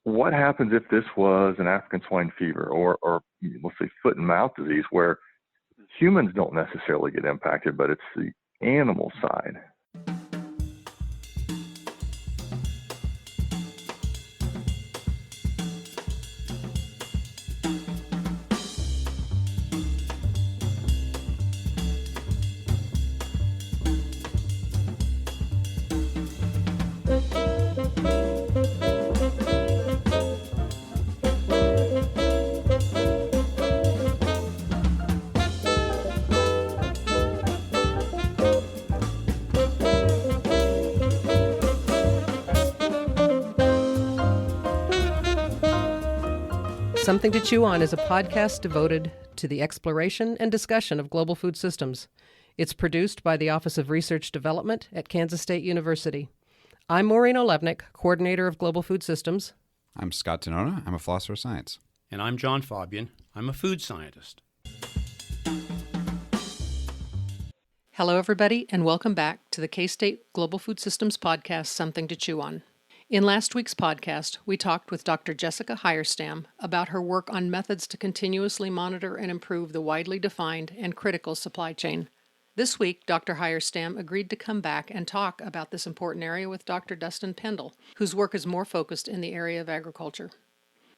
what happens if this was an African swine fever or let's say foot and mouth disease, where humans don't necessarily get impacted, but it's the animal side? Something to Chew On is a podcast devoted to the exploration and discussion of global food systems. It's produced by the Office of Research Development at Kansas State University. I'm Maureen Olevnik, Coordinator of Global Food Systems. I'm Scott Tenona. I'm a philosopher of science. And I'm John Fabian. I'm a food scientist. Hello, everybody, and welcome back to the K-State Global Food Systems podcast, Something to Chew On. In last week's podcast, we talked with Dr. Jessica Heier Stamm about her work on methods to continuously monitor and improve the widely defined and critical supply chain. This week, Dr. Heier Stamm agreed to come back and talk about this important area with Dr. Dustin Pendell, whose work is more focused in the area of agriculture.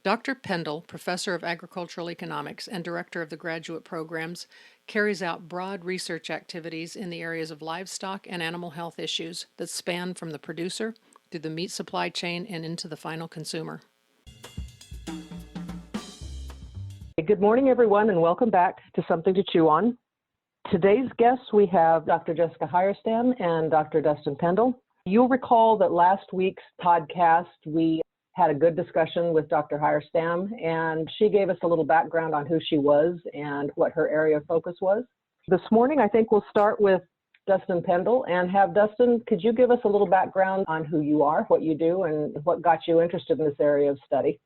Dr. Pendell, Professor of Agricultural Economics and Director of the Graduate Programs, carries out broad research activities in the areas of livestock and animal health issues that span from the producer through the meat supply chain and into the final consumer. Good morning, everyone, and welcome back to Something to Chew On. Today's guests, we have Dr. Jessica Heier Stamm and Dr. Dustin Pendell. You'll recall that last week's podcast, we had a good discussion with Dr. Heier Stamm, and she gave us a little background on who she was and what her area of focus was. This morning, I think we'll start with Dustin Pendell and have Dustin, could you give us a little background on who you are, what you do, and what got you interested in this area of study?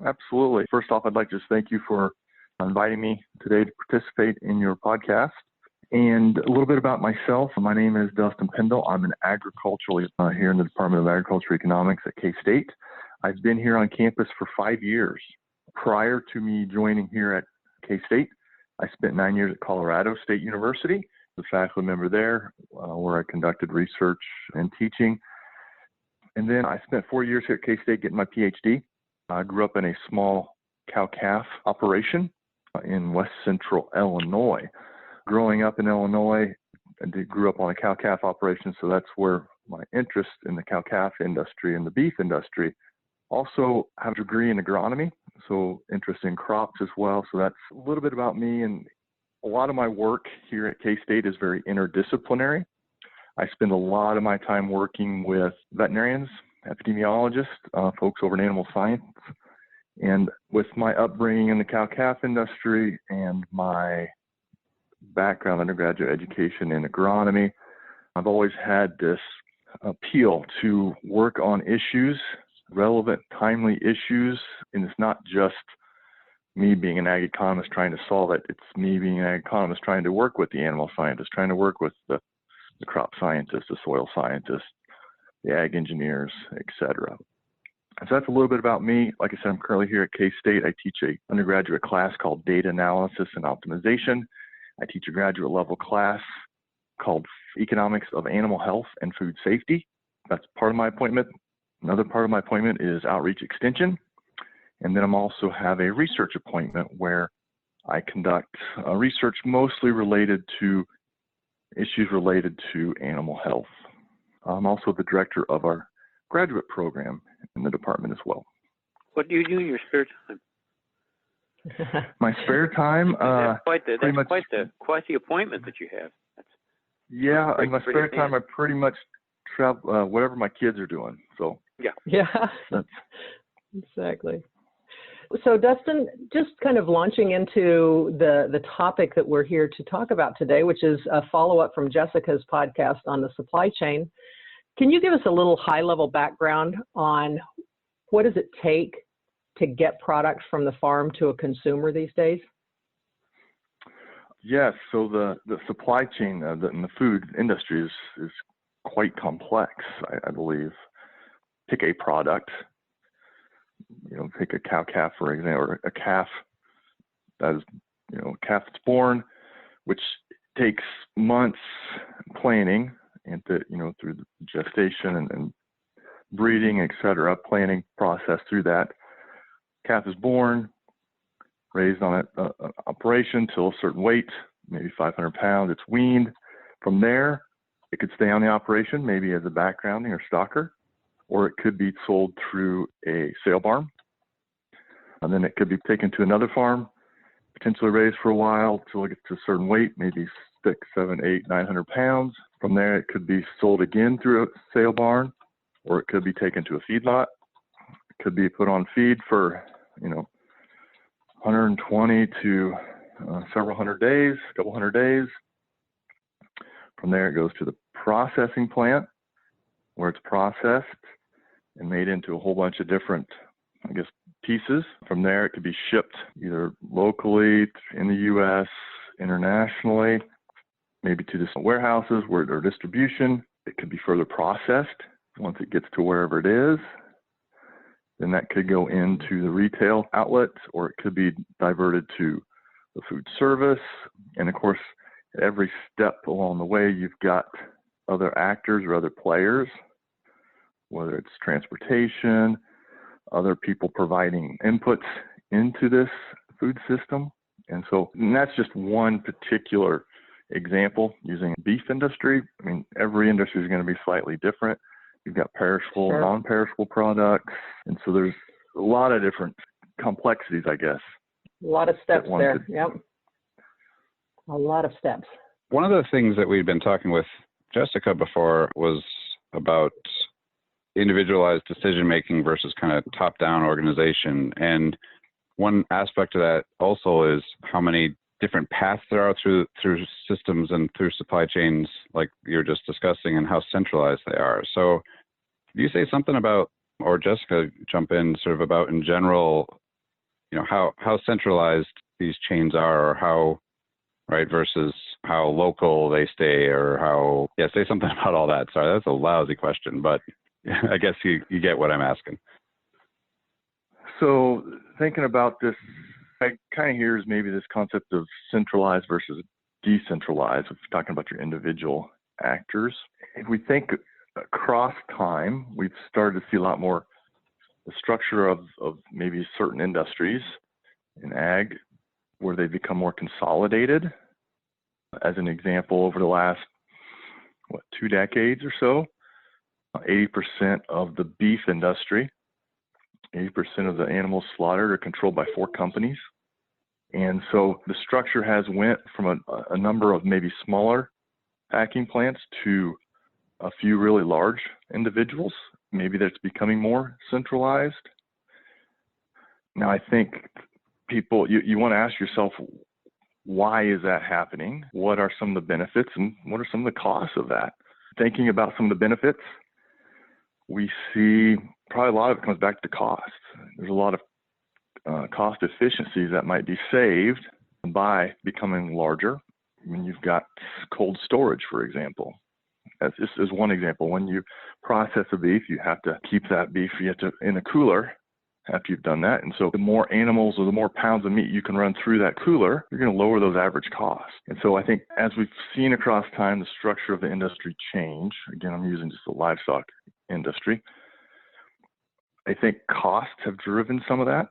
Absolutely. First off, I'd like to just thank you for inviting me today to participate in your podcast. And a little bit about myself. My name is Dustin Pendell. I'm an agriculturalist here in the Department of Agricultural Economics at K-State. I've been here on campus for 5 years. Prior to me joining here at K-State, I spent 9 years at Colorado State University, a faculty member there, where I conducted research and teaching. And then I spent 4 years here at K-State getting my PhD. I grew up in a small cow-calf operation in west central Illinois. Growing up in Illinois, I grew up on a cow-calf operation, so that's where my interest in the cow-calf industry and the beef industry. Also have a degree in agronomy, so interest in crops as well. So that's a little bit about me, and a lot of my work here at K-State is very interdisciplinary. I spend a lot of my time working with veterinarians, epidemiologists, folks over in animal science. And with my upbringing in the cow-calf industry and my background, undergraduate education in agronomy, I've always had this appeal to work on issues, relevant, timely issues. And it's not just me being an ag economist trying to solve it. It's me being an ag economist trying to work with the animal scientists, trying to work with the crop scientists, the soil scientists, the ag engineers, etc. So that's a little bit about me. Like I said, I'm currently here at K-State. I teach an undergraduate class called Data Analysis and Optimization. I teach a graduate level class called Economics of Animal Health and Food Safety. That's part of my appointment. Another part of my appointment is Outreach Extension. And then I'm also have a research appointment where I conduct research mostly related to issues related to animal health. I'm also the director of our graduate program in the department as well. What do you do in your spare time? My spare time, that's quite the appointment that you have. In my spare time, I pretty much travel whatever my kids are doing. So yeah, exactly. So Dustin, just kind of launching into the topic that we're here to talk about today, which is a follow-up from Jessica's podcast on the supply chain. Can you give us a little high-level background on what does it take to get products from the farm to a consumer these days? Yes, so the supply chain in the food industry is quite complex, I believe. Pick a product, take a cow calf, for example, or a calf that is, a calf that's born, which takes months planning and through the gestation and breeding, etc., planning process through that. Calf is born, raised on an operation till a certain weight, maybe 500 pounds. It's weaned. From there, it could stay on the operation, maybe as a backgrounding or stocker, or it could be sold through a sale barn. And then it could be taken to another farm, potentially raised for a while till it gets to a certain weight, maybe 6, 7, 8, 900 pounds. From there, it could be sold again through a sale barn, or it could be taken to a feedlot. It could be put on feed for, 120 to several hundred days, a couple hundred days. From there, it goes to the processing plant where it's processed and made into a whole bunch of different, pieces. From there, it could be shipped either locally in the U.S., internationally, maybe to the warehouses where their distribution. It could be further processed once it gets to wherever it is. Then that could go into the retail outlets, or it could be diverted to the food service. And of course, at every step along the way, you've got other actors or other players, whether it's transportation, other people providing inputs into this food system. And that's just one particular example using beef industry. Every industry is going to be slightly different. You've got perishable, Sure. non-perishable products. And so there's a lot of different complexities, I guess. A lot of steps there. could- Yep. A lot of steps. One of the things that we'd been talking with Jessica before was about individualized decision-making versus kind of top-down organization. And one aspect of that also is how many different paths there are through systems and through supply chains, like you were just discussing, and how centralized they are. So could you say something about, or Jessica jump in sort of about in general, how centralized these chains are, or how, right, versus how local they stay, or say something about all that. Sorry, that's a lousy question, but I guess you get what I'm asking. So thinking about this, I kind of hears maybe this concept of centralized versus decentralized, if you're talking about your individual actors. If we think across time, we've started to see a lot more the structure of maybe certain industries in ag where they become more consolidated. As an example, over the last, 2 decades or so, 80% of the beef industry, 80% of the animals slaughtered are controlled by 4 companies. And so the structure has went from a number of maybe smaller packing plants to a few really large individuals. Maybe that's becoming more centralized. Now, I think people, you want to ask yourself, why is that happening? What are some of the benefits and what are some of the costs of that? Thinking about some of the benefits, we see probably a lot of it comes back to cost. There's a lot of cost efficiencies that might be saved by becoming larger. You've got cold storage, for example. That's just as one example. When you process a beef, you have to keep that beef in a cooler after you've done that. And so the more animals or the more pounds of meat you can run through that cooler, you're going to lower those average costs. And so I think as we've seen across time, the structure of the industry change. Again, I'm using just the livestock industry. I think costs have driven some of that.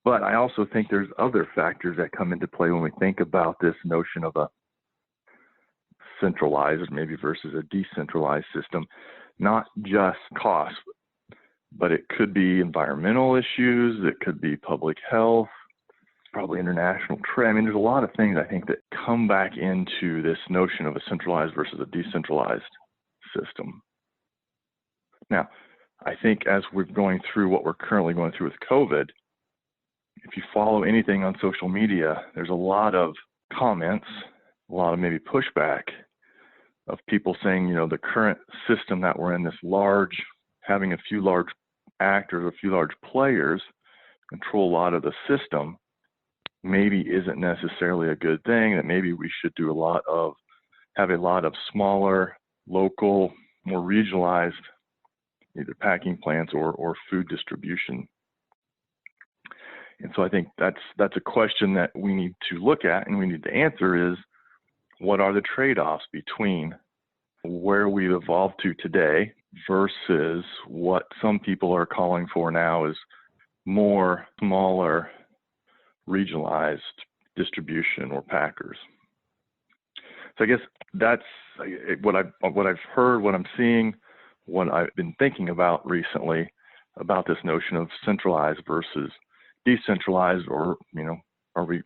But I also think there's other factors that come into play when we think about this notion of a centralized maybe versus a decentralized system, not just cost, but it could be environmental issues, it could be public health, probably international trade. There's a lot of things I think that come back into this notion of a centralized versus a decentralized system. Now, I think as we're going through what we're currently going through with COVID, if you follow anything on social media, there's a lot of comments, a lot of maybe pushback of people saying, the current system that we're in, this large, having a few large actors, a few large players control a lot of the system, maybe isn't necessarily a good thing, that maybe we should have a lot of smaller, local, more regionalized, either packing plants or food distribution And so I think that's a question that we need to look at and we need to answer is, what are the trade-offs between where we've evolved to today versus what some people are calling for now is more smaller, regionalized distribution or packers. So I guess that's what I've heard, what I'm seeing, what I've been thinking about recently about this notion of centralized versus decentralized, or, are we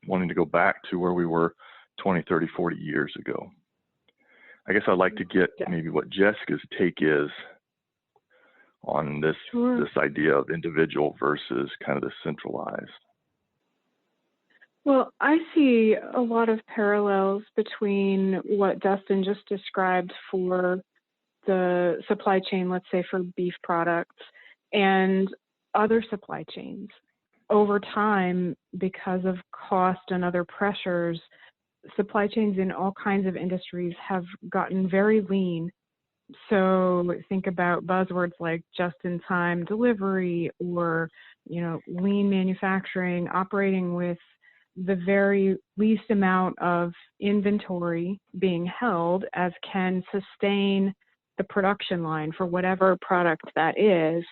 wanting to go back to where we were 20, 30, 40 years ago? I guess I'd like to get maybe what Jessica's take is on this idea of individual versus kind of the centralized. Well, I see a lot of parallels between what Dustin just described for the supply chain, let's say for beef products, and other supply chains. Over time, because of cost and other pressures, supply chains in all kinds of industries have gotten very lean. So think about buzzwords like just-in-time delivery or, lean manufacturing, operating with the very least amount of inventory being held as can sustain the production line for whatever product that is,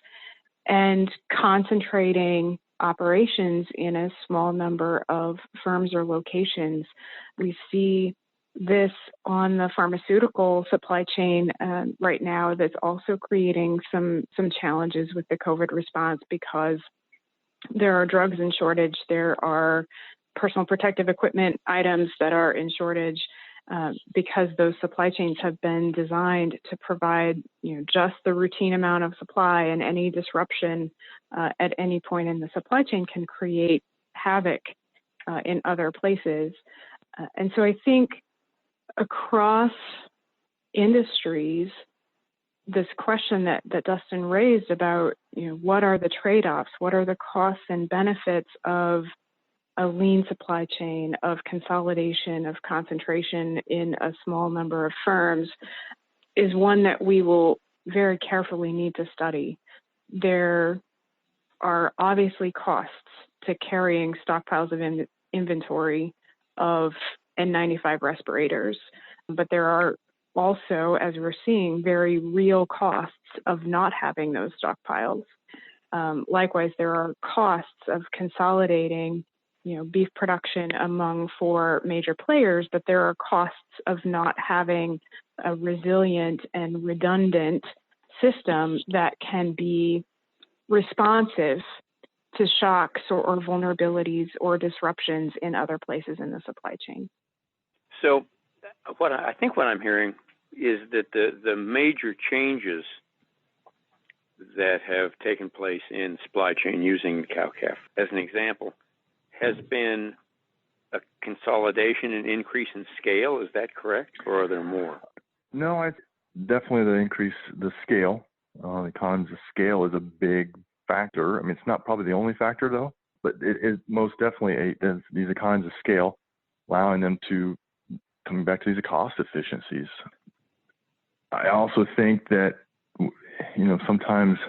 and concentrating operations in a small number of firms or locations. We see this on the pharmaceutical supply chain right now that's also creating some challenges with the COVID response, because there are drugs in shortage, there are personal protective equipment items that are in shortage, because those supply chains have been designed to provide, just the routine amount of supply, and any disruption at any point in the supply chain can create havoc in other places. And so I think across industries, this question that Dustin raised about, what are the trade-offs, what are the costs and benefits of a lean supply chain, of consolidation, of concentration in a small number of firms, is one that we will very carefully need to study. There are obviously costs to carrying stockpiles of inventory of N95 respirators, but there are also, as we're seeing, very real costs of not having those stockpiles. Likewise, there are costs of consolidating beef production among 4 major players, but there are costs of not having a resilient and redundant system that can be responsive to shocks or vulnerabilities or disruptions in other places in the supply chain. So what I'm hearing is that the major changes that have taken place in supply chain, using cow-calf as an example, has been a consolidation and increase in scale. Is that correct, or are there more? No, definitely the scale. Economies of scale is a big factor. I mean, it's not probably the only factor, though, but it is most definitely these economies of scale, allowing them to, coming back to these cost efficiencies. I also think that, sometimes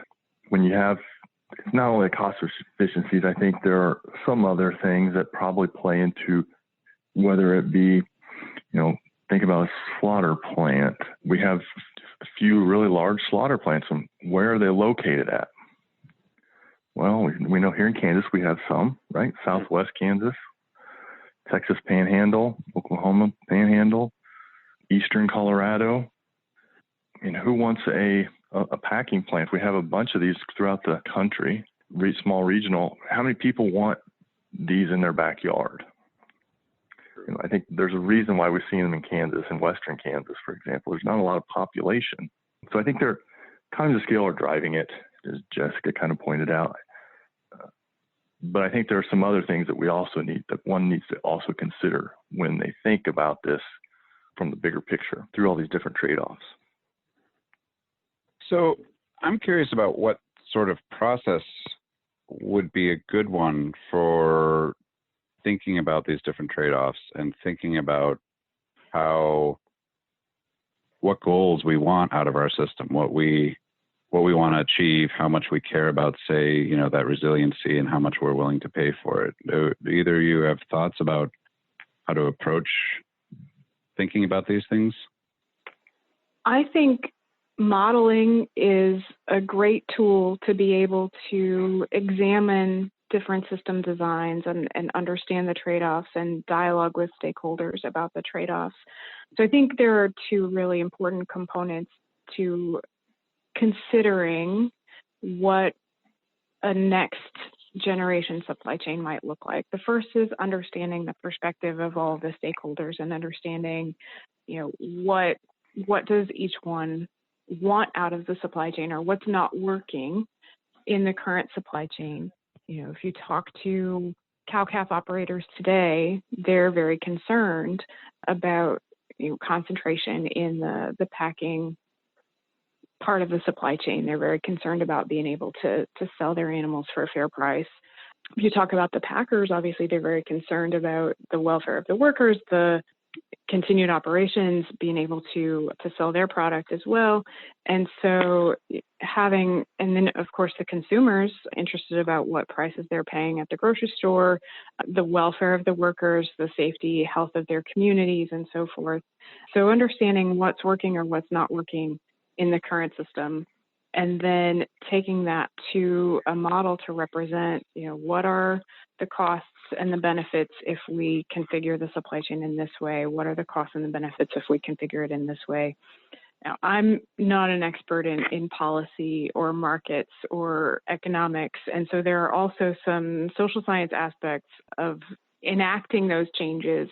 when you have, it's not only cost efficiencies, I think there are some other things that probably play into, whether it be, think about a slaughter plant. We have a few really large slaughter plants. Where are they located at? Well, we know here in Kansas we have some, right? Southwest Kansas, Texas Panhandle, Oklahoma Panhandle, Eastern Colorado. And who wants a packing plant? We have a bunch of these throughout the country, small regional. How many people want these in their backyard? I think there's a reason why we're seeing them in Kansas and Western Kansas, for example. There's not a lot of population. So I think their economies of scale are driving it, as Jessica kind of pointed out. But I think there are some other things that one needs to also consider when they think about this from the bigger picture through all these different trade-offs. So I'm curious about what sort of process would be a good one for thinking about these different trade-offs and thinking about what goals we want out of our system, what we what we want to achieve, how much we care about, say, that resiliency and how much we're willing to pay for it. Do either of you have thoughts about how to approach thinking about these things? I think modeling is a great tool to be able to examine different system designs and understand the trade-offs and dialogue with stakeholders about the trade-offs. So I think there are two really important components to considering what a next generation supply chain might look like. The first is understanding the perspective of all of the stakeholders and understanding, what does each one want out of the supply chain, or what's not working in the current supply chain. If you talk to cow-calf operators today, they're very concerned about concentration in the packing part of the supply chain. They're very concerned about being able to sell their animals for a fair price. If you talk about the packers, obviously they're very concerned about the welfare of the workers, the continued operations, being able to sell their product as well. And so and then of course the consumers interested about what prices they're paying at the grocery store, the welfare of the workers, the safety, health of their communities, and so forth. So understanding what's working or what's not working in the current system, and then taking that to a model to represent, what are the costs and the benefits if we configure the supply chain in this way? What are the costs and the benefits if we configure it in this way? Now, I'm not an expert in policy or markets or economics, and so there are also some social science aspects of enacting those changes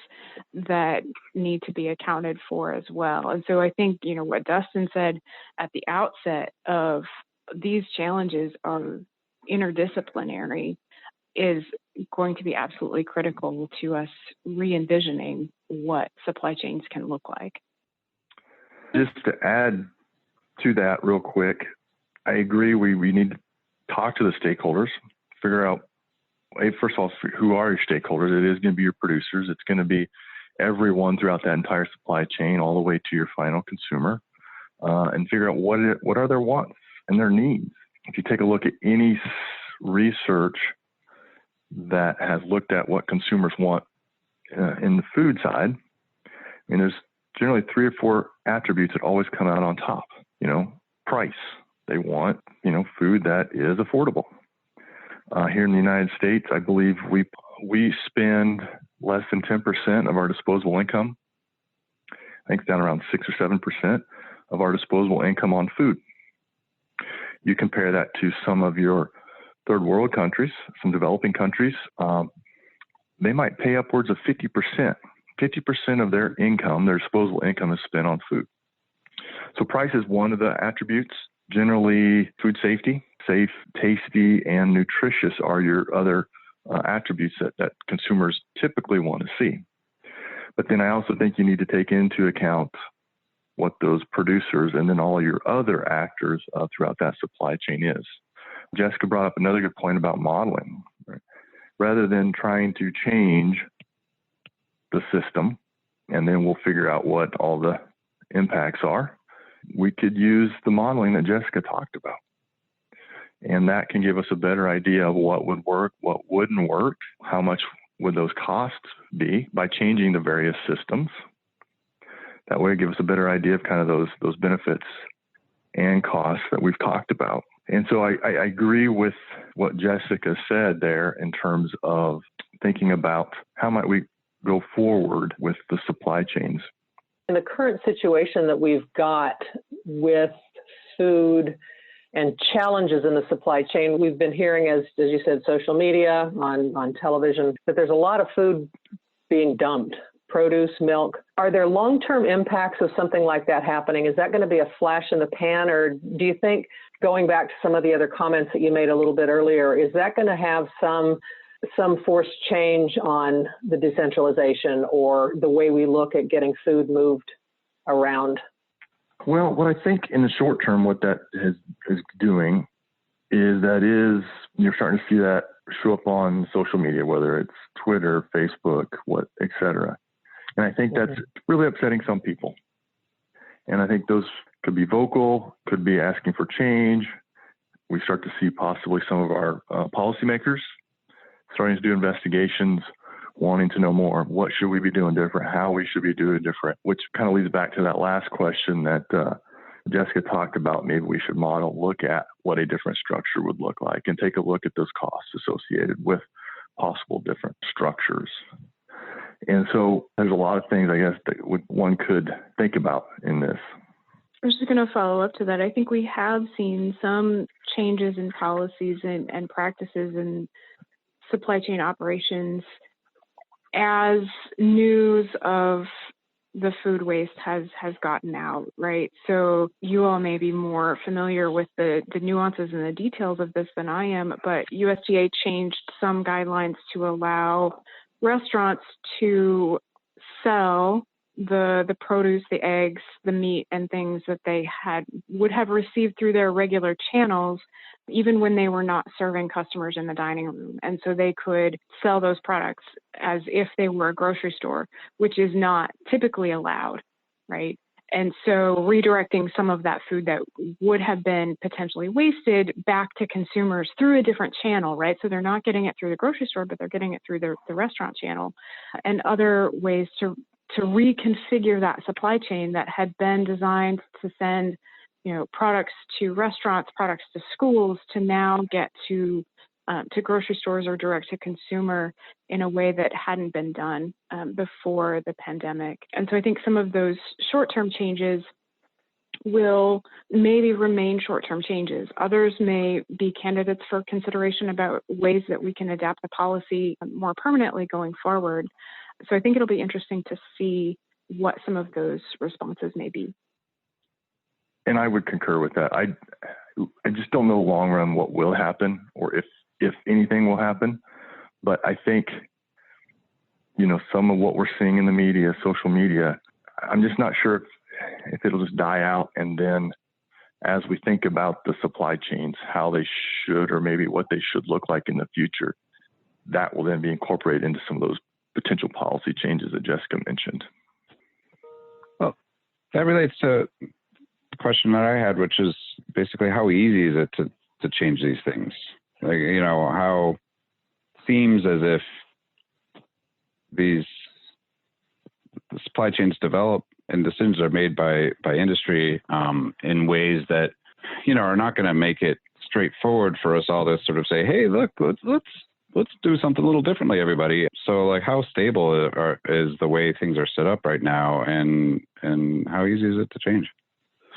that need to be accounted for as well. And so I think, what Dustin said at the outset of these challenges are interdisciplinary is going to be absolutely critical to us re-envisioning what supply chains can look like. Just to add to that real quick, I agree we need to talk to the stakeholders, figure out, first of all, who are your stakeholders? It is going to be your producers. It's going to be everyone throughout that entire supply chain, all the way to your final consumer, and figure out what are their wants and their needs. If you take a look at any research that has looked at what consumers want in the food side, there's generally 3 or 4 attributes that always come out on top. Price. They want, food that is affordable. Here in the United States, I believe we spend less than 10% of our disposable income. I think it's down around 6 or 7% of our disposable income on food. You compare that to some of your third world countries, some developing countries, they might pay upwards of 50%. 50% of their income, their disposable income, is spent on food. So price is one of the attributes. Generally, food safety, safe, tasty, and nutritious are your other attributes that consumers typically want to see. But then I also think you need to take into account what those producers and then all your other actors throughout that supply chain is. Jessica brought up another good point about modeling. Right? Rather than trying to change the system and then we'll figure out what all the impacts are, we could use the modeling that Jessica talked about. And that can give us a better idea of what would work, what wouldn't work, how much would those costs be by changing the various systems. That way it gives us a better idea of kind of those benefits and costs that we've talked about. And so I agree with what Jessica said there in terms of thinking about how might we go forward with the supply chains. In the current situation that we've got with food and challenges in the supply chain, we've been hearing, as you said, social media, on television, that there's a lot of food being dumped, produce, milk. Are there long-term impacts of something like that happening? Is that going to be a flash in the pan, or do you think, going back to some of the other comments that you made a little bit earlier, is that going to have some forced change on the decentralization or the way we look at getting food moved around? Well, what I think in the short term, what that is doing is you're starting to see that show up on social media, whether it's Twitter, Facebook, et cetera. And I think that's really upsetting some people. And I think those could be vocal, could be asking for change. We start to see possibly some of our policymakers starting to do investigations, wanting to know more. What should we be doing different? How we should be doing different? Which kind of leads back to that last question that Jessica talked about. Maybe we should look at what a different structure would look like and take a look at those costs associated with possible different structures. And so there's a lot of things, I guess, that one could think about in this. I was just going to follow up to that. I think we have seen some changes in policies and practices in supply chain operations as news of the food waste has gotten out, right? So you all may be more familiar with the nuances and the details of this than I am, but USDA changed some guidelines to allow restaurants to sell the produce, the eggs, the meat, and things that they would have received through their regular channels, even when they were not serving customers in the dining room. And so they could sell those products as if they were a grocery store, which is not typically allowed, right? And so redirecting some of that food that would have been potentially wasted back to consumers through a different channel, right? So they're not getting it through the grocery store, but they're getting it through the restaurant channel, and other ways to reconfigure that supply chain that had been designed to send, products to restaurants, products to schools, to now get to grocery stores or direct to consumer in a way that hadn't been done before the pandemic. And so I think some of those short-term changes will maybe remain short-term changes. Others may be candidates for consideration about ways that we can adapt the policy more permanently going forward. So I think it'll be interesting to see what some of those responses may be. And I would concur with that. I just don't know long run what will happen, or if anything will happen. But I think, some of what we're seeing in the media, social media, I'm just not sure if it'll just die out. And then as we think about the supply chains, how they should, or maybe what they should look like in the future, that will then be incorporated into some of those potential policy changes that Jessica mentioned. Well, that relates to the question that I had, which is basically how easy is it to change these things? Like, how seems as if the supply chains develop and decisions are made by industry in ways that, are not going to make it straightforward for us all to sort of say, hey, look, let's do something a little differently, everybody. So, like, how stable is the way things are set up right now, and how easy is it to change?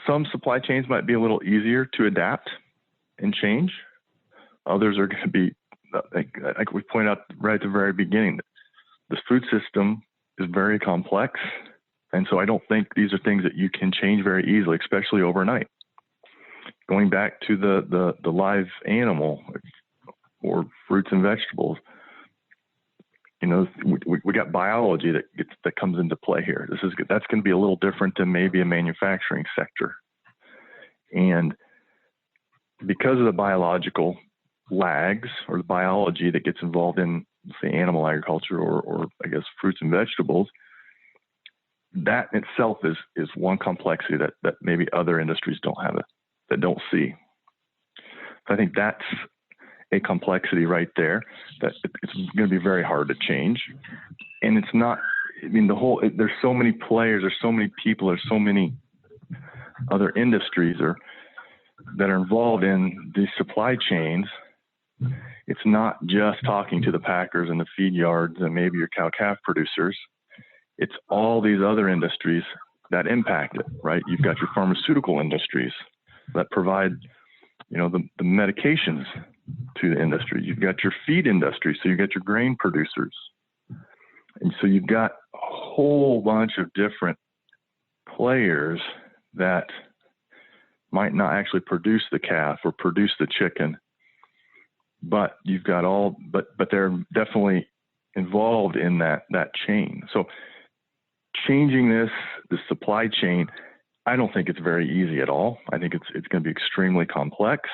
Some supply chains might be a little easier to adapt and change. Others are going to be, like we pointed out right at the very beginning, the food system is very complex. And so I don't think these are things that you can change very easily, especially overnight. Going back to the live animal or fruits and vegetables, we got biology that comes into play here. That's going to be a little different than maybe a manufacturing sector. And because of the biological lags or the biology that gets involved in, say, animal agriculture or I guess fruits and vegetables, that itself is one complexity that maybe other industries don't have, that don't see. So I think that's a complexity right there that it's going to be very hard to change. And it's not, there's so many players, there's so many people, there's so many other industries that are involved in these supply chains. It's not just talking to the packers and the feed yards and maybe your cow-calf producers. It's all these other industries that impact it, right? You've got your pharmaceutical industries that provide, the medications to the industry. You've got your feed industry, so you've got your grain producers. And so you've got a whole bunch of different players that might not actually produce the calf or produce the chicken, but you've got but they're definitely involved in that chain. So changing the supply chain, I don't think it's very easy at all. I think it's going to be extremely complex.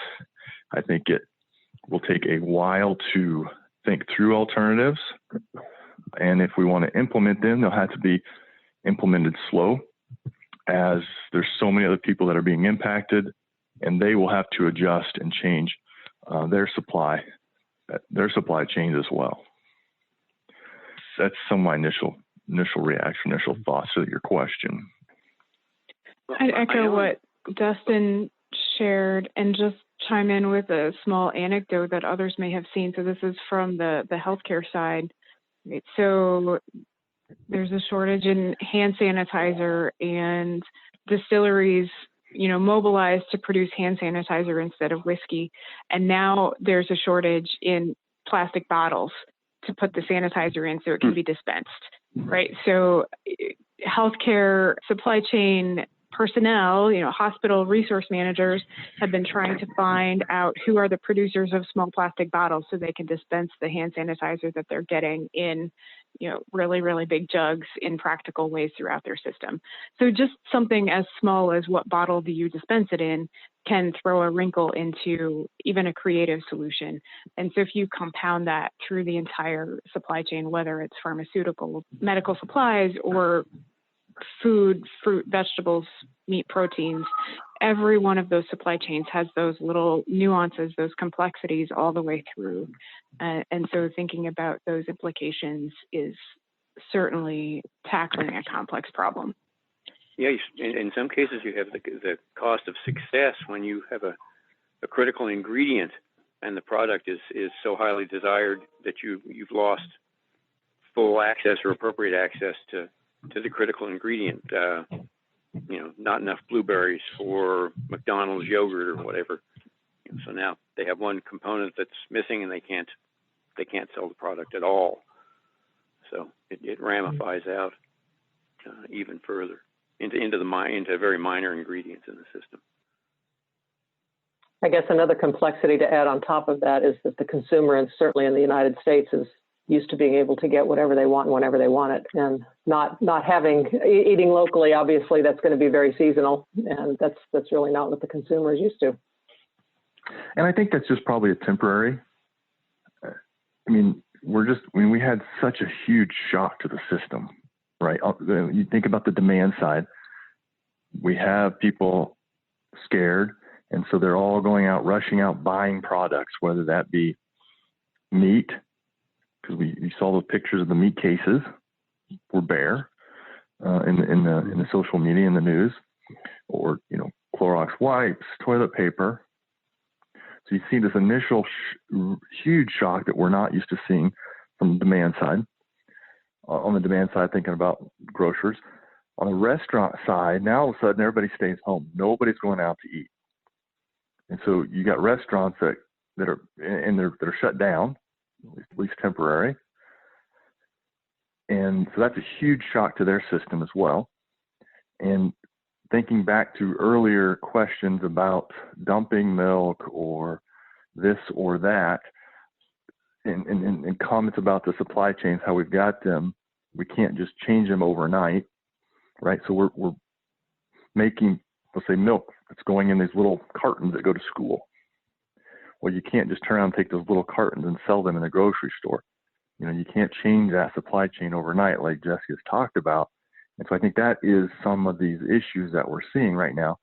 I think it will take a while to think through alternatives. And if we want to implement them, they'll have to be implemented slow as there's so many other people that are being impacted, and they will have to adjust and change their supply chains as well. That's some of my initial thoughts to your question. I'd echo what Dustin shared and just chime in with a small anecdote that others may have seen. So this is from the healthcare side. Right? So there's a shortage in hand sanitizer, and distilleries, mobilized to produce hand sanitizer instead of whiskey. And now there's a shortage in plastic bottles to put the sanitizer in so it can be dispensed, right? So healthcare supply chain personnel, hospital resource managers have been trying to find out who are the producers of small plastic bottles so they can dispense the hand sanitizer that they're getting in, really, really big jugs in practical ways throughout their system. So just something as small as what bottle do you dispense it in can throw a wrinkle into even a creative solution. And so if you compound that through the entire supply chain, whether it's pharmaceutical, medical supplies, or food, fruit, vegetables, meat, proteins, every one of those supply chains has those little nuances, those complexities all the way through. And so thinking about those implications is certainly tackling a complex problem. Yeah, in some cases you have the cost of success when you have a critical ingredient and the product is so highly desired that you've lost full access or appropriate access to the critical ingredient. Not enough blueberries for McDonald's yogurt or whatever. So now they have one component that's missing, and they can't sell the product at all. So it ramifies out even further into very minor ingredients in the system. I guess another complexity to add on top of that is that the consumer, and certainly in the United States, is used to being able to get whatever they want whenever they want it, and not eating locally. Obviously, that's going to be very seasonal, and that's really not what the consumer is used to. And I think that's just probably a temporary. We had such a huge shock to the system, right? You think about the demand side. We have people scared, and so they're all going out, rushing out, buying products, whether that be meat, because you saw those pictures of the meat cases were bare in the social media and the news, or Clorox wipes, toilet paper. So you see this initial huge shock that we're not used to seeing from the demand side. On the demand side, thinking about grocers. On the restaurant side, now all of a sudden everybody stays home. Nobody's going out to eat, and so you got restaurants that are shut down, at least temporary. And so that's a huge shock to their system as well. And thinking back to earlier questions about dumping milk or this or that, and comments about the supply chains, how we've got them, we can't just change them overnight, right? So we're making, let's say, milk that's going in these little cartons that go to school. Well, you can't just turn around and take those little cartons and sell them in a grocery store. You can't change that supply chain overnight like Jessica's talked about. And so I think that is some of these issues that we're seeing right now.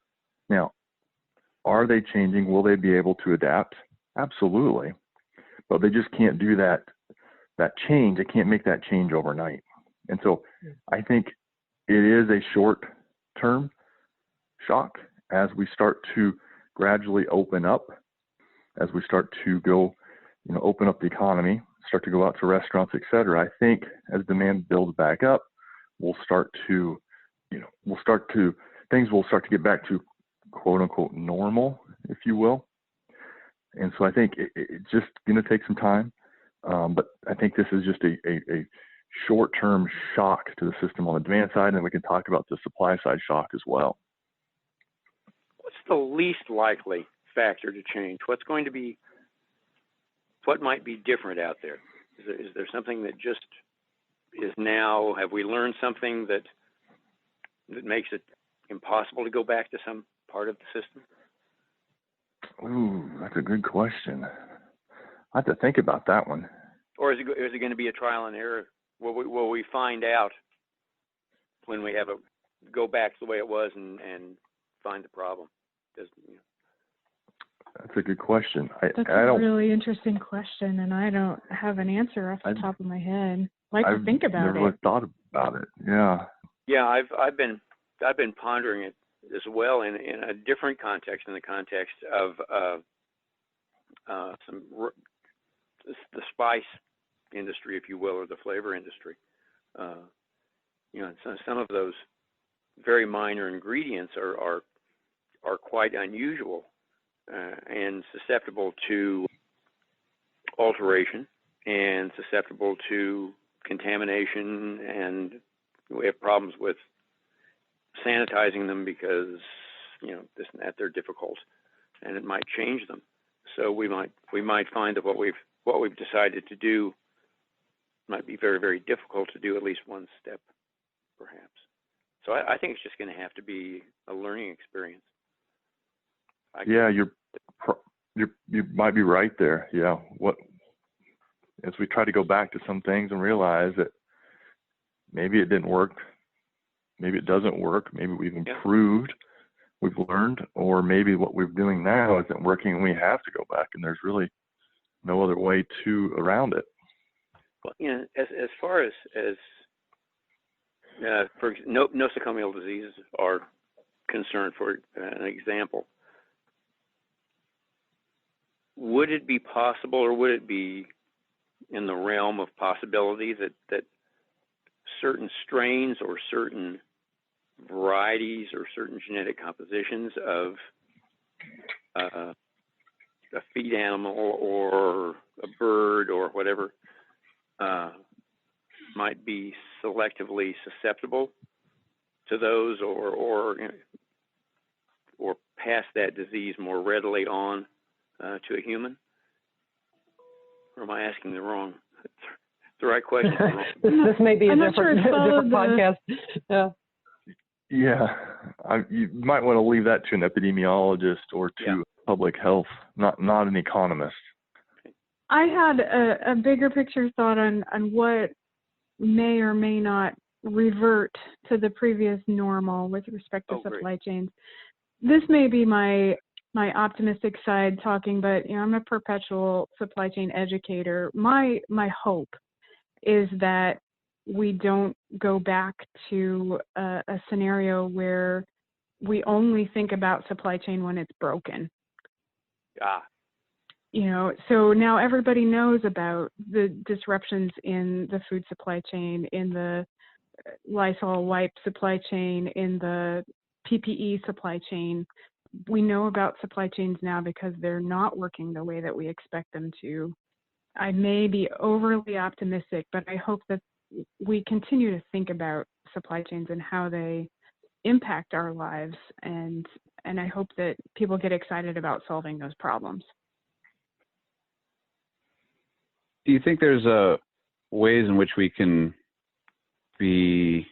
Now, are they changing? Will they be able to adapt? Absolutely. But they just can't do that change. They can't make that change overnight. And so I think it is a short-term shock as we start to gradually open up, as we start to go, open up the economy, start to go out to restaurants, et cetera. I think as demand builds back up, things will start to get back to quote unquote normal, if you will. And so I think it's just going to take some time. But I think this is just a short-term shock to the system on the demand side, and we can talk about the supply side shock as well. What's the least likely factor to change? What might be different out there? Is there something that just is now? Have we learned something that makes it impossible to go back to some part of the system? Ooh, that's a good question. I have to think about that one. Or is it going to be a trial and error? Will we find out when we have go back to the way it was and find the problem? Because, That's a good question. That's a really interesting question, and I don't have an answer off the top of my head. To think about it. I've never really thought about it. Yeah. Yeah, I've been pondering it as well in a different context, in the context of the spice industry, if you will, or the flavor industry. Some of those very minor ingredients are quite unusual and susceptible to alteration and susceptible to contamination, and we have problems with sanitizing them because this and that, they're difficult, and it might change them. So we might find that what we've decided to do might be very, very difficult to do, at least one step, perhaps. So I think it's just going to have to be a learning experience. You might be right there. Yeah. As we try to go back to some things and realize that maybe it didn't work, maybe it doesn't work, maybe we've improved, we've learned, or maybe what we're doing now isn't working and we have to go back, and there's really no other way around it. Well, as far as for nosocomial diseases are concerned, for an example, would it be possible, or would it be in the realm of possibility that certain strains or certain varieties or certain genetic compositions of a feed animal or a bird or whatever might be selectively susceptible to those, or pass that disease more readily on to a human? Or am I asking the right question? This may be a different podcast. Yeah, you might want to leave that to an epidemiologist or to public health, not an economist. I had a bigger picture thought on what may or may not revert to the previous normal with respect to supply chains. This may be my optimistic side talking, but I'm a perpetual supply chain educator. My hope is that we don't go back to a scenario where we only think about supply chain when it's broken. So now everybody knows about the disruptions in the food supply chain, in the Lysol wipe supply chain, in the PPE supply chain. We know about supply chains now because they're not working the way that we expect them to. I may be overly optimistic, but I hope that we continue to think about supply chains and how they impact our lives, and I hope that people get excited about solving those problems. Do you think there's ways in which we can be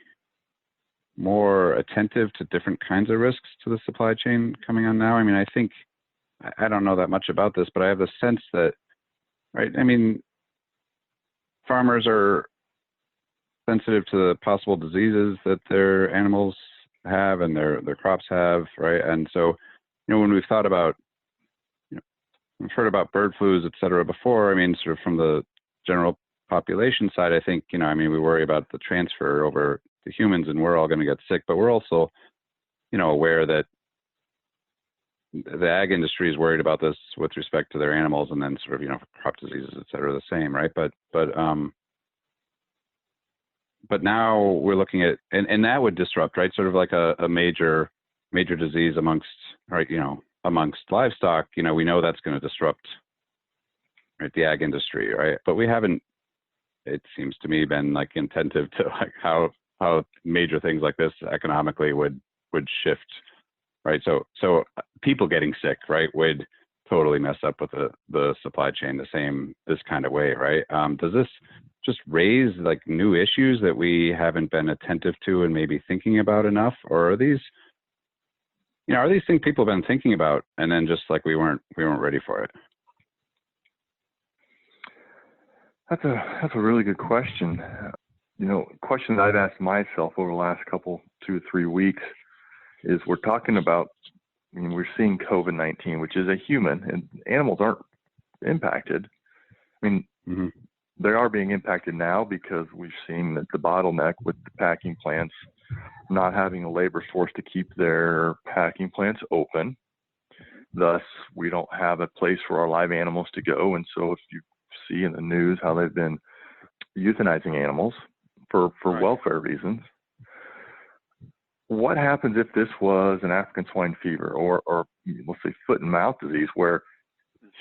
more attentive to different kinds of risks to the supply chain coming on now? I mean, I don't know that much about this, but I have the sense that, right, I mean, farmers are sensitive to the possible diseases that their animals have and their crops have, right? And so, when we've thought about, we've heard about bird flus, et cetera, before. I mean, sort of from the general population side, I think, we worry about the transfer over to humans and we're all going to get sick, but we're also, aware that the ag industry is worried about this with respect to their animals, and then sort of, crop diseases, et cetera, the same, right? But now we're looking at, and that would disrupt, right? Sort of like a major disease amongst, right, amongst livestock, we know that's going to disrupt, right, the ag industry, right? But we haven't, it seems to me, been like attentive to like how major things like this economically would shift, right? So people getting sick, right, would totally mess up with the supply chain this kind of way, right? Does this just raise like new issues that we haven't been attentive to and maybe thinking about enough, or are these things people have been thinking about and then just like we weren't ready for it? That's a really good question. question that I've asked myself over the last 2-3 weeks is we're talking about, we're seeing COVID-19, which is a human, and animals aren't impacted. They are being impacted now because we've seen that the bottleneck with the packing plants not having a labor force to keep their packing plants open. Thus, we don't have a place for our live animals to go. And so if you see in the news how they've been euthanizing animals for welfare reasons, what happens if this was an African swine fever or let's say foot and mouth disease, where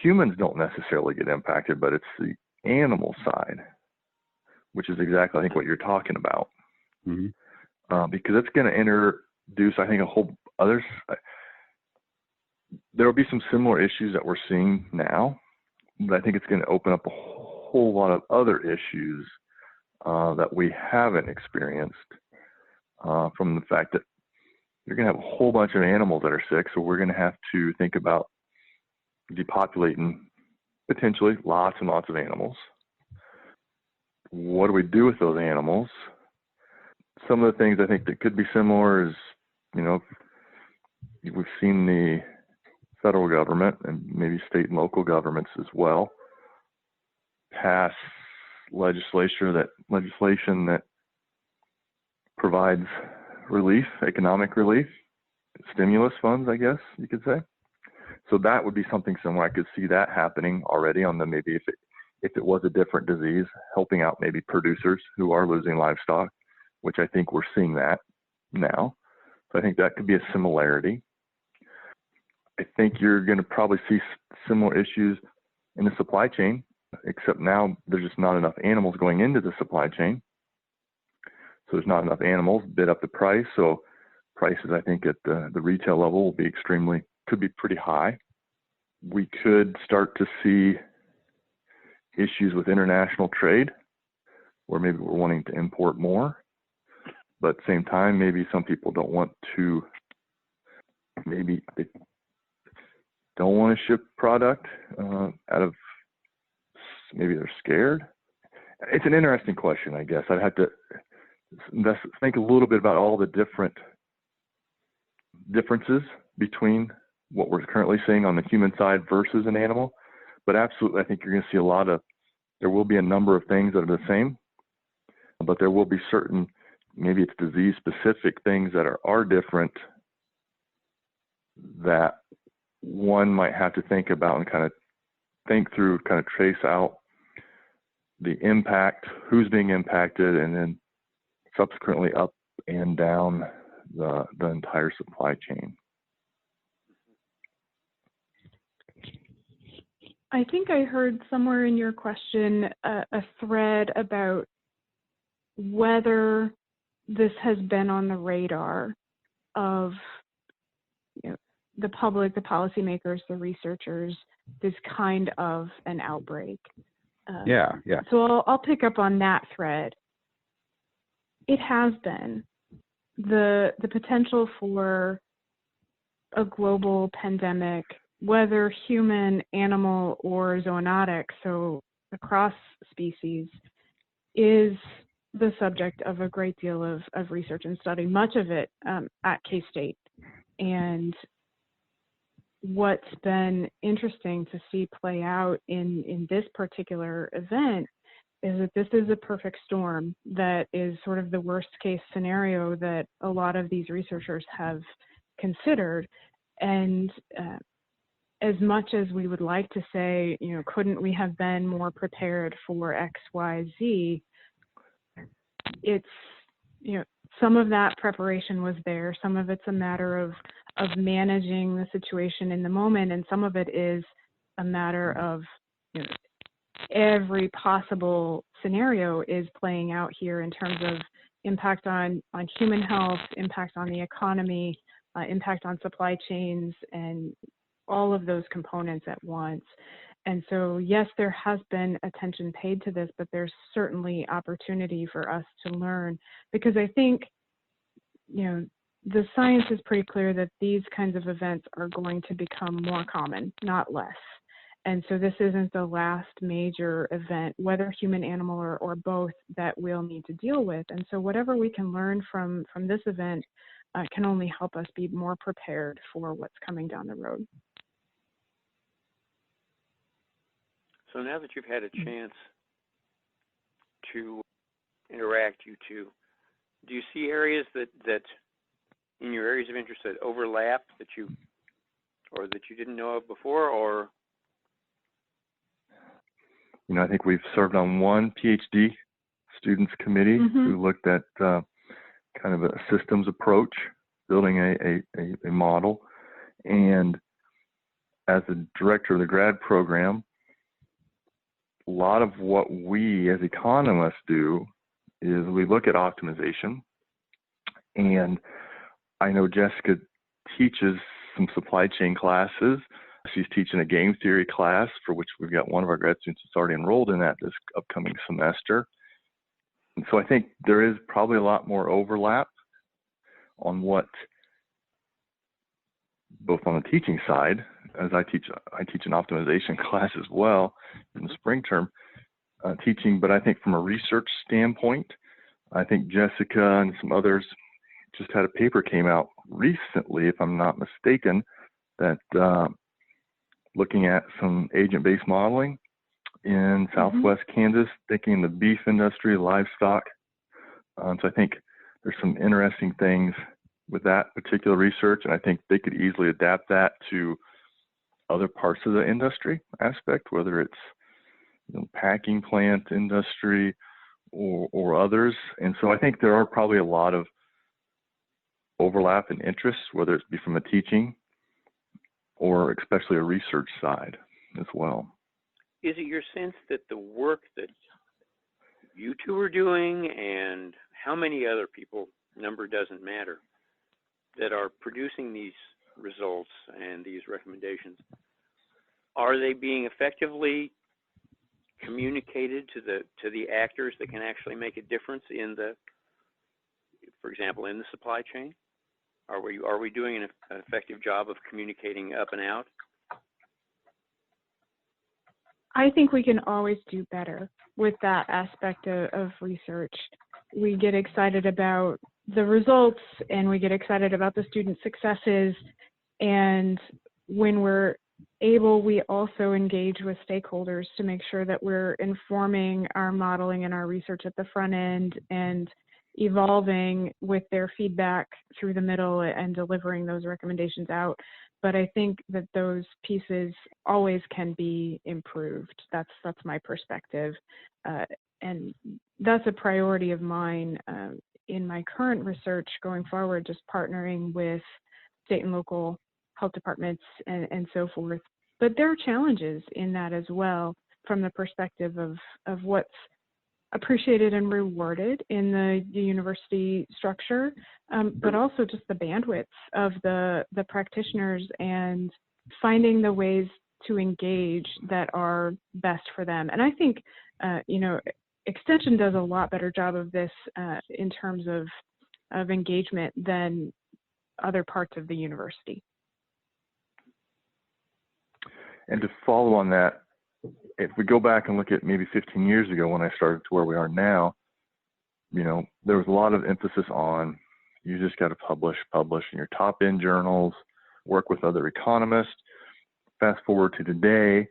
humans don't necessarily get impacted, but it's the animal side, which is exactly, I think, what you're talking about. Because it's going to introduce, I think, a whole others. There will be some similar issues that we're seeing now, but I think it's going to open up a whole lot of other issues that we haven't experienced from the fact that you're going to have a whole bunch of animals that are sick. So we're going to have to think about depopulating potentially lots and lots of animals. What do we do with those animals? Some of the things I think that could be similar is, we've seen the federal government and maybe state and local governments as well pass legislation that provides relief, economic relief, stimulus funds, I guess you could say. So that would be something similar. I could see that happening already on maybe if it was a different disease, helping out maybe producers who are losing livestock, which I think we're seeing that now. So I think that could be a similarity. I think you're going to probably see similar issues in the supply chain, except now there's just not enough animals going into the supply chain. So there's not enough animals, bid up the price. So prices, I think, at the retail level will be could be pretty high. We could start to see issues with international trade, where maybe we're wanting to import more, but at the same time, maybe some people don't want to, maybe they don't want to ship product out of, maybe they're scared. It's an interesting question, I guess. I'd have to think a little bit about all the differences between what we're currently seeing on the human side versus an animal. But absolutely, I think you're going to see there will be a number of things that are the same, but there will be certain, maybe it's disease-specific things that are different that one might have to think about and kind of think through, kind of trace out the impact, who's being impacted, and then subsequently up and down the entire supply chain. I think I heard somewhere in your question a thread about whether this has been on the radar of the public, the policymakers, the researchers, this kind of an outbreak. Yeah. So I'll pick up on that thread. It has been. The potential for a global pandemic, whether human, animal, or zoonotic, so across species, is the subject of a great deal of research and study, much of it at K-State. And what's been interesting to see play out in this particular event is that this is a perfect storm that is sort of the worst case scenario that a lot of these researchers have considered. And as much as we would like to say, couldn't we have been more prepared for X, Y, Z? It's, some of that preparation was there. Some of it's a matter of managing the situation in the moment, and some of it is a matter of every possible scenario is playing out here in terms of impact on human health, impact on the economy, impact on supply chains, and all of those components at once. And so, yes, there has been attention paid to this, but there's certainly opportunity for us to learn, because I think, the science is pretty clear that these kinds of events are going to become more common, not less. And so this isn't the last major event, whether human, animal, or both, that we'll need to deal with. And so whatever we can learn from this event can only help us be more prepared for what's coming down the road. So now that you've had a chance to interact, you two, do you see areas that in your areas of interest that overlap that you didn't know of before, or? I think we've served on one PhD students committee who looked at kind of a systems approach, building a model. And as the director of the grad program, a lot of what we as economists do is we look at optimization. And I know Jessica teaches some supply chain classes. She's teaching a game theory class for which we've got one of our grad students that's already enrolled in that this upcoming semester. And so I think there is probably a lot more overlap on what, both on the teaching side, as I teach an optimization class as well in the spring term teaching, but I think from a research standpoint, I think Jessica and some others just had a paper came out recently, if I'm not mistaken, that looking at some agent-based modeling in Southwest Kansas, thinking in the beef industry, livestock. So I think there's some interesting things with that particular research, and I think they could easily adapt that to other parts of the industry aspect, whether it's packing plant industry or others. And so I think there are probably a lot of overlap in interests, whether it be from a teaching or especially a research side as well. Is it your sense that the work that you two are doing and how many other people, number doesn't matter, that are producing these results and these recommendations, are they being effectively communicated to the actors that can actually make a difference in for example, in the supply chain? Are we doing an effective job of communicating up and out? I think we can always do better with that aspect of research. We get excited about the results and we get excited about the student successes. And when we're able, we also engage with stakeholders to make sure that we're informing our modeling and our research at the front end and evolving with their feedback through the middle and delivering those recommendations out. But I think that those pieces always can be improved. That's my perspective. And that's a priority of mine in my current research going forward, just partnering with state and local health departments and so forth. But there are challenges in that as well from the perspective of what's appreciated and rewarded in the university structure, but also just the bandwidth of the practitioners and finding the ways to engage that are best for them. And I think, Extension does a lot better job of this in terms of engagement than other parts of the university. And to follow on that, if we go back and look at maybe 15 years ago when I started to where we are now, there was a lot of emphasis on you just got to publish in your top end journals, work with other economists. Fast forward to today,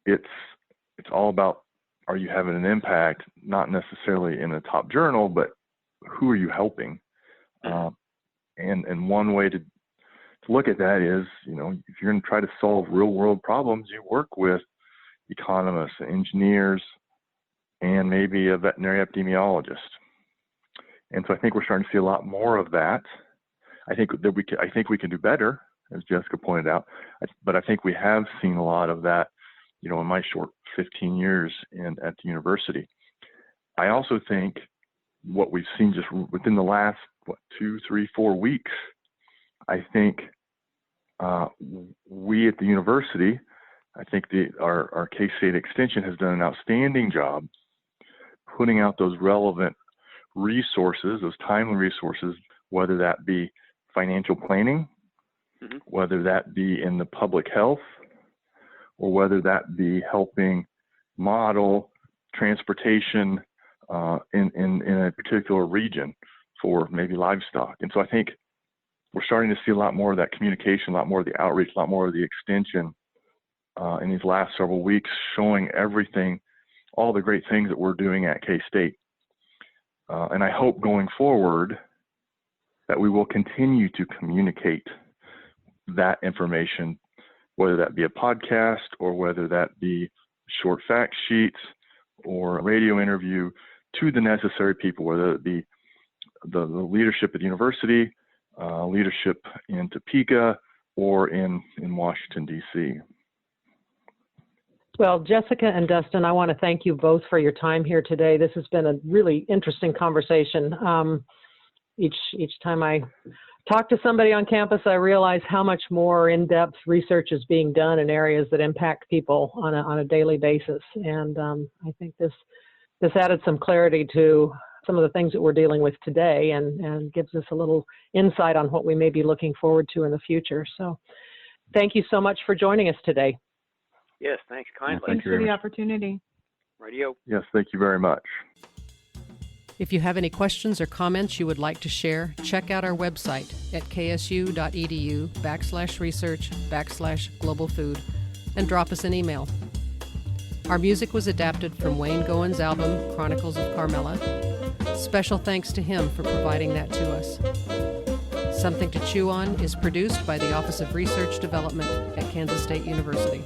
it's all about, are you having an impact, not necessarily in a top journal, but who are you helping? And one way to look at that is, if you're going to try to solve real world problems, you work with economists, engineers, and maybe a veterinary epidemiologist. And so I think we're starting to see a lot more of that. I think we can do better, as Jessica pointed out, but I think we have seen a lot of that, in my short 15 years at the university. I also think what we've seen just within the last 2, 3, 4 weeks, I think we at the university, I think our K-State Extension has done an outstanding job putting out those relevant resources, those timely resources, whether that be financial planning, whether that be in the public health, or whether that be helping model transportation in a particular region for maybe livestock. And so I think we're starting to see a lot more of that communication, a lot more of the outreach, a lot more of the extension in these last several weeks, showing everything, all the great things that we're doing at K-State. And I hope going forward that we will continue to communicate that information, whether that be a podcast or whether that be short fact sheets or a radio interview, to the necessary people, whether it be the leadership at the university, leadership in Topeka, or in Washington, D.C. Well, Jessica and Dustin, I want to thank you both for your time here today. This has been a really interesting conversation. Each time I talk to somebody on campus, I realize how much more in-depth research is being done in areas that impact people on a daily basis. And I think this added some clarity to some of the things that we're dealing with today and gives us a little insight on what we may be looking forward to in the future. So thank you so much for joining us today. Yes, thanks kindly. Thanks for the opportunity. Radio. Yes, thank you very much. If you have any questions or comments you would like to share, check out our website at ksu.edu/research/global food and drop us an email. Our music was adapted from Wayne Gowen's album, Chronicles of Carmela. Special thanks to him for providing that to us. Something to Chew On is produced by the Office of Research Development at Kansas State University.